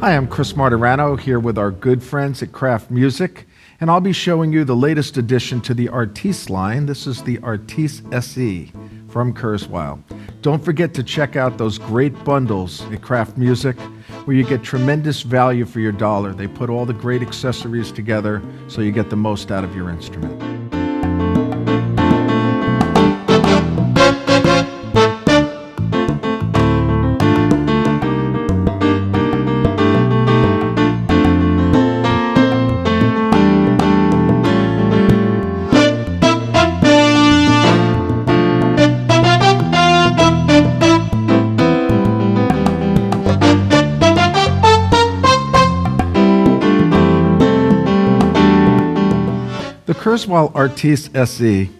Hi, I'm Chris Martirano here with our good friends at Kraft Music, and I'll be showing you the latest addition to the Artis line. This is the Artis SE from Kurzweil. Don't forget to check out those great bundles at Kraft Music where you get tremendous value for your dollar. They put all the great accessories together so you get the most out of your instrument. The Kurzweil Artis SE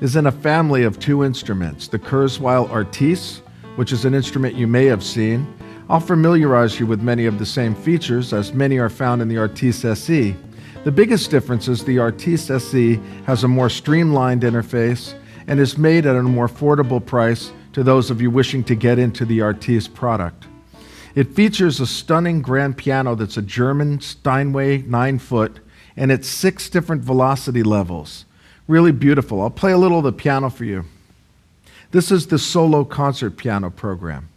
is in a family of two instruments. The Kurzweil Artis, which is an instrument you may have seen. I'll familiarize you with many of the same features as many are found in the Artis SE. The biggest difference is the Artis SE has a more streamlined interface and is made at a more affordable price to those of you wishing to get into the Artis product. It features a stunning grand piano that's a German Steinway 9-foot, and it's 6 different velocity levels. Really beautiful. I'll play a little of the piano for you. This is the solo concert piano program.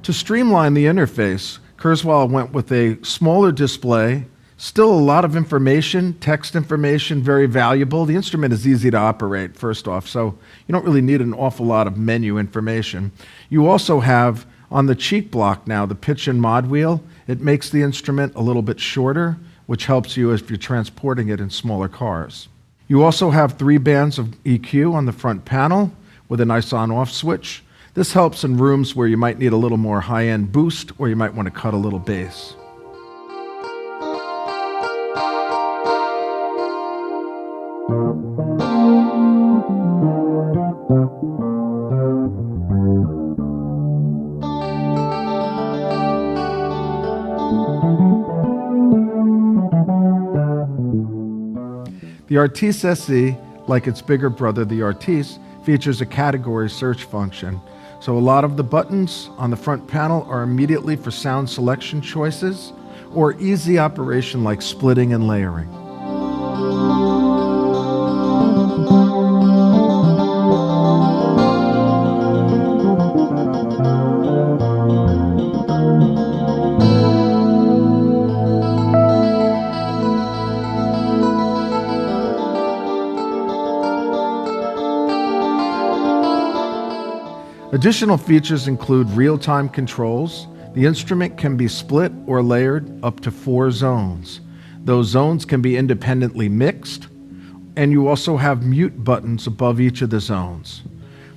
To streamline the interface, Kurzweil went with a smaller display, still a lot of information, text information, very valuable. The instrument is easy to operate, first off, so you don't really need an awful lot of menu information. You also have, on the cheek block now, the pitch and mod wheel. It makes the instrument a little bit shorter, which helps you if you're transporting it in smaller cars. You also have 3 bands of EQ on the front panel with a nice on-off switch. This helps in rooms where you might need a little more high-end boost or you might want to cut a little bass. The Artis SE, like its bigger brother, the Artis, features a category search function. So a lot of the buttons on the front panel are immediately for sound selection choices or easy operation like splitting and layering. Additional features include real-time controls. The instrument can be split or layered up to 4 zones. Those zones can be independently mixed, and you also have mute buttons above each of the zones.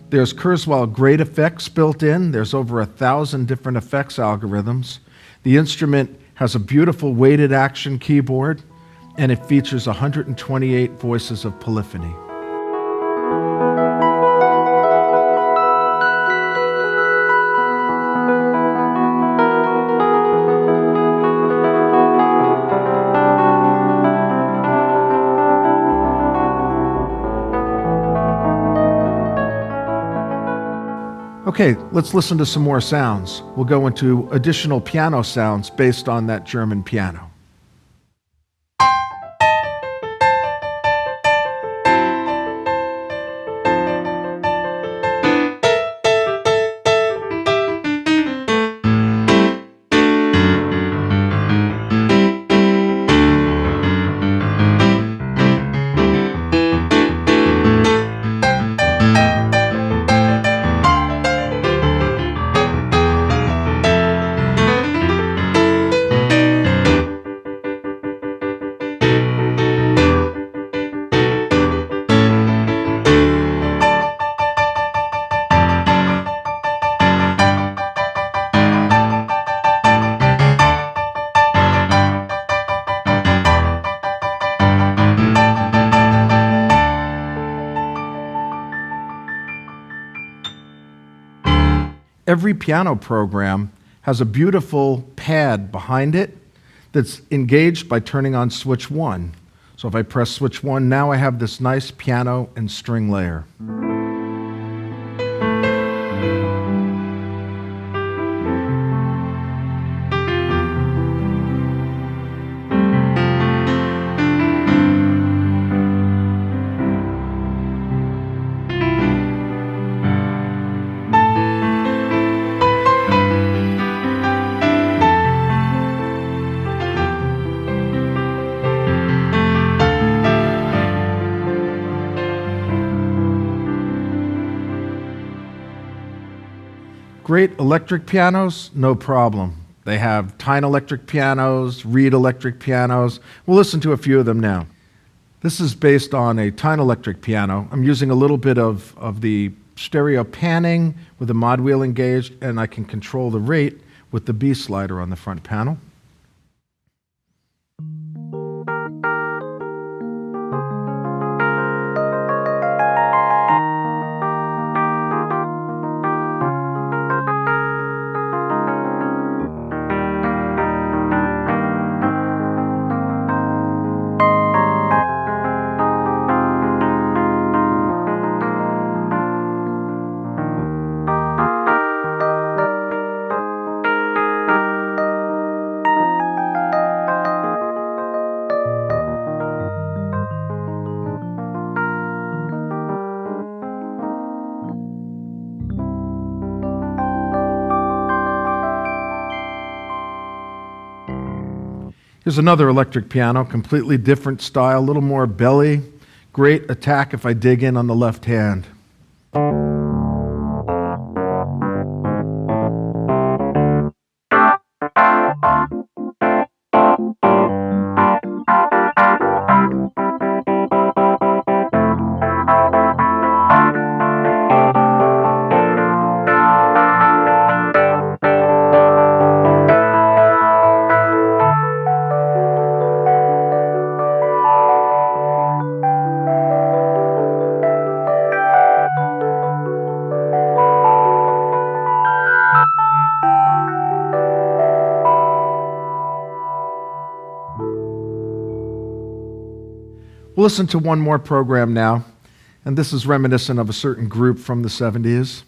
There's Kurzweil Great Effects built in. There's over 1,000 different effects algorithms. The instrument has a beautiful weighted action keyboard, and it features 128 voices of polyphony. Okay, let's listen to some more sounds. We'll go into additional piano sounds based on that German piano. Every piano program has a beautiful pad behind it that's engaged by turning on switch 1. So if I press switch 1, now I have this nice piano and string layer. Great electric pianos, no problem. They have Tyne electric pianos, Reed electric pianos. We'll listen to a few of them now. This is based on a Tyne electric piano. I'm using a little bit of the stereo panning with the mod wheel engaged, and I can control the rate with the B slider on the front panel. Here's another electric piano, completely different style, a little more belly. Great attack if I dig in on the left hand. We'll listen to one more program now, and this is reminiscent of a certain group from the 70s.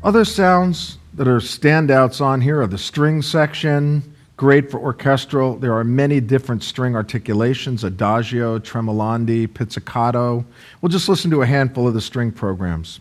Other sounds that are standouts on here are the string section, great for orchestral. There are many different string articulations, adagio, tremolandi, pizzicato. We'll just listen to a handful of the string programs.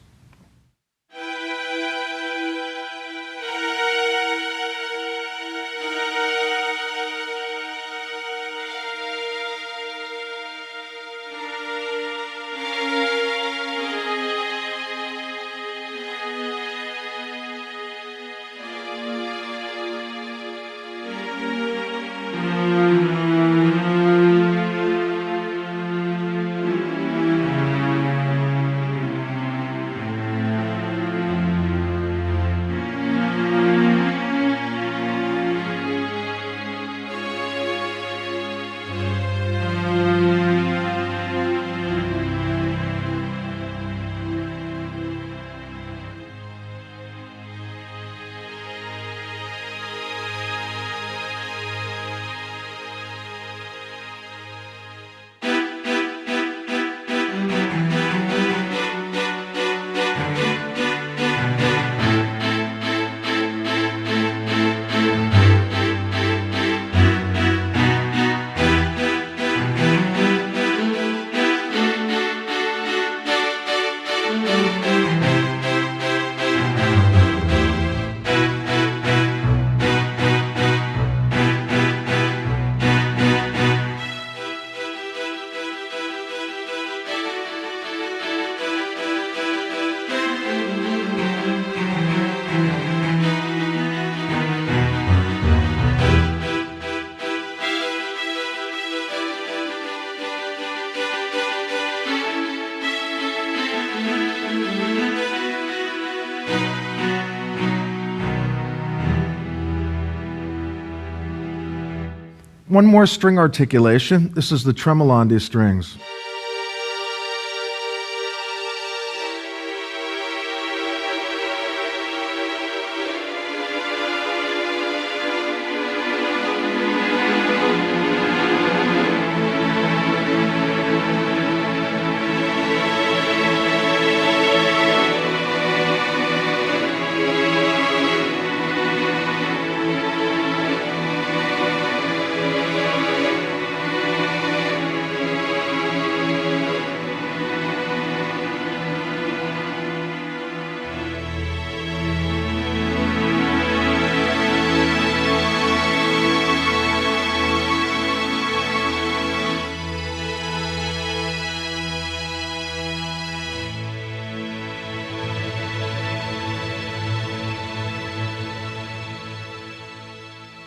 One more string articulation. This is the tremolo on these strings.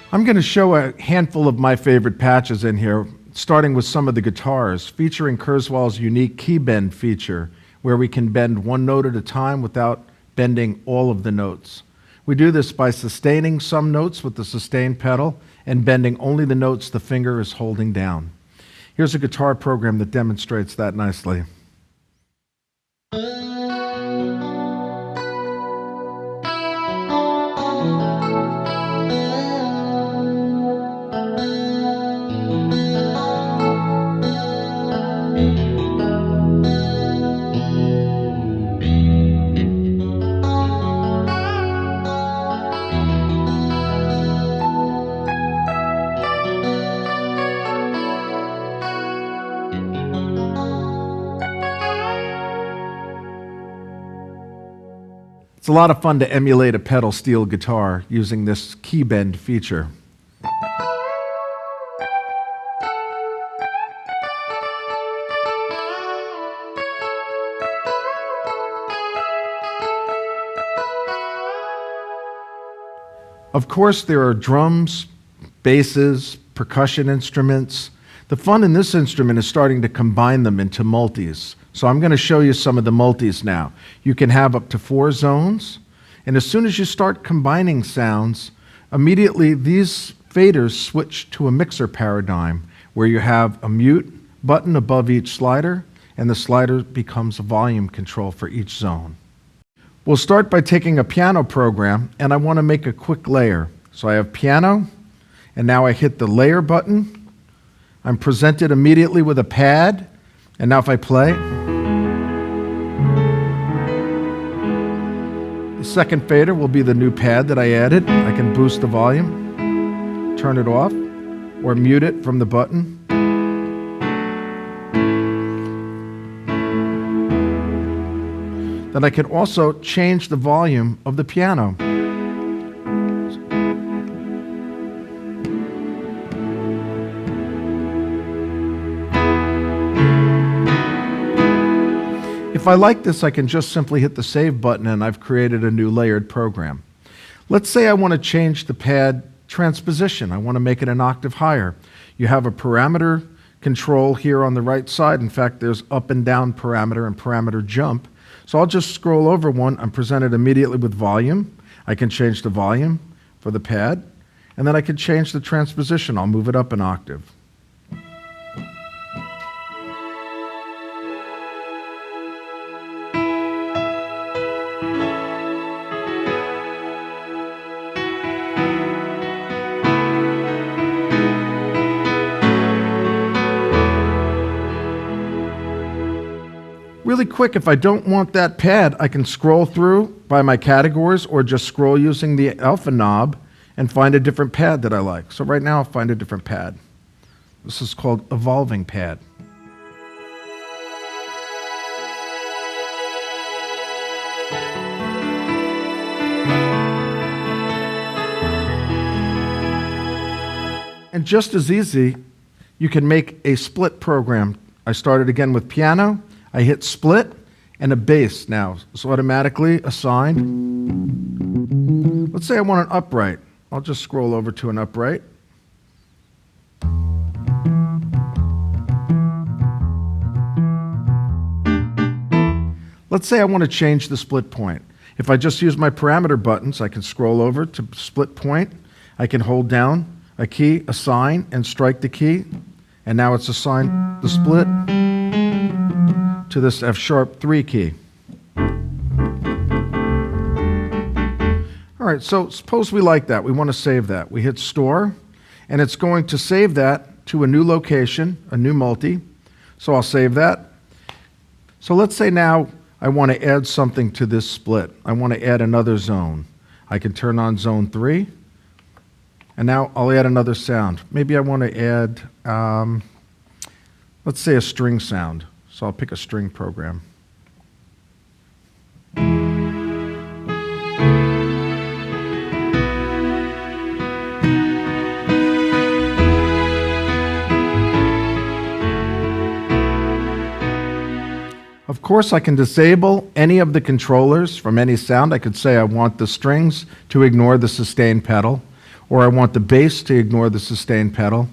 I'm going to show a handful of my favorite patches in here, starting with some of the guitars, featuring Kurzweil's unique key bend feature, where we can bend one note at a time without bending all of the notes. We do this by sustaining some notes with the sustain pedal and bending only the notes the finger is holding down. Here's a guitar program that demonstrates that nicely. It's a lot of fun to emulate a pedal steel guitar using this key bend feature. Of course, there are drums, basses, percussion instruments. The fun in this instrument is starting to combine them into multis. So I'm going to show you some of the multis now. You can have up to 4 zones, and as soon as you start combining sounds, immediately these faders switch to a mixer paradigm where you have a mute button above each slider, and the slider becomes a volume control for each zone. We'll start by taking a piano program, and I want to make a quick layer. So I have piano, and now I hit the layer button. I'm presented immediately with a pad, and now if I play, the second fader will be the new pad that I added. I can boost the volume, turn it off, or mute it from the button. Then I can also change the volume of the piano. If I like this, I can just simply hit the save button and I've created a new layered program. Let's say I want to change the pad transposition. I want to make it an octave higher. You have a parameter control here on the right side. In fact, there's up and down parameter and parameter jump. So I'll just scroll over one. I'm presented immediately with volume. I can change the volume for the pad, and then I can change the transposition. I'll move it up an octave. Really quick, if I don't want that pad, I can scroll through by my categories or just scroll using the alpha knob and find a different pad that I like. So right now I'll find a different pad. This is called evolving pad. And just as easy, you can make a split program. I started again with piano. I hit split, and a bass now is automatically assigned. Let's say I want an upright. I'll just scroll over to an upright. Let's say I want to change the split point. If I just use my parameter buttons, I can scroll over to split point. I can hold down a key, assign, and strike the key. And now it's assigned the split to this F-sharp 3 key. All right, so suppose we like that. We want to save that. We hit store, and it's going to save that to a new location, a new multi. So I'll save that. So let's say now I want to add something to this split. I want to add another zone. I can turn on zone 3, and now I'll add another sound. Maybe I want to add, let's say, a string sound. So I'll pick a string program. Of course, I can disable any of the controllers from any sound. I could say I want the strings to ignore the sustain pedal, or I want the bass to ignore the sustain pedal.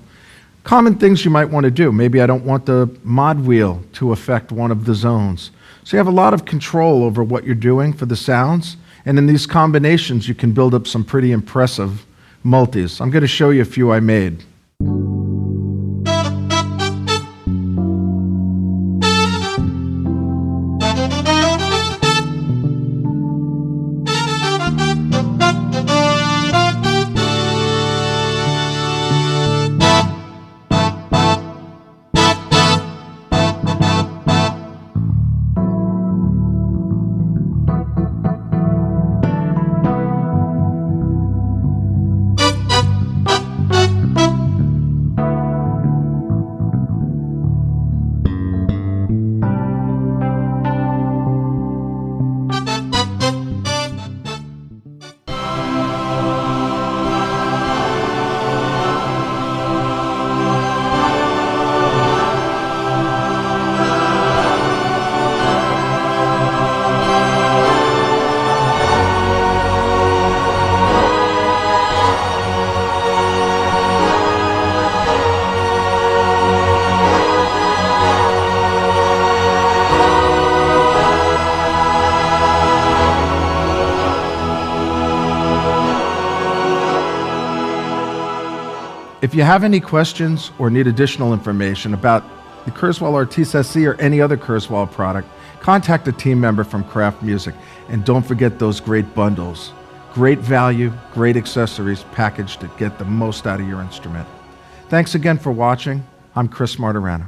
Common things you might want to do. Maybe I don't want the mod wheel to affect one of the zones. So you have a lot of control over what you're doing for the sounds, and in these combinations you can build up some pretty impressive multis. I'm going to show you a few I made. If you have any questions or need additional information about the Kurzweil Artis SE or any other Kurzweil product, contact a team member from Kraft Music. And don't forget those great bundles. Great value, great accessories packaged to get the most out of your instrument. Thanks again for watching. I'm Chris Martirano.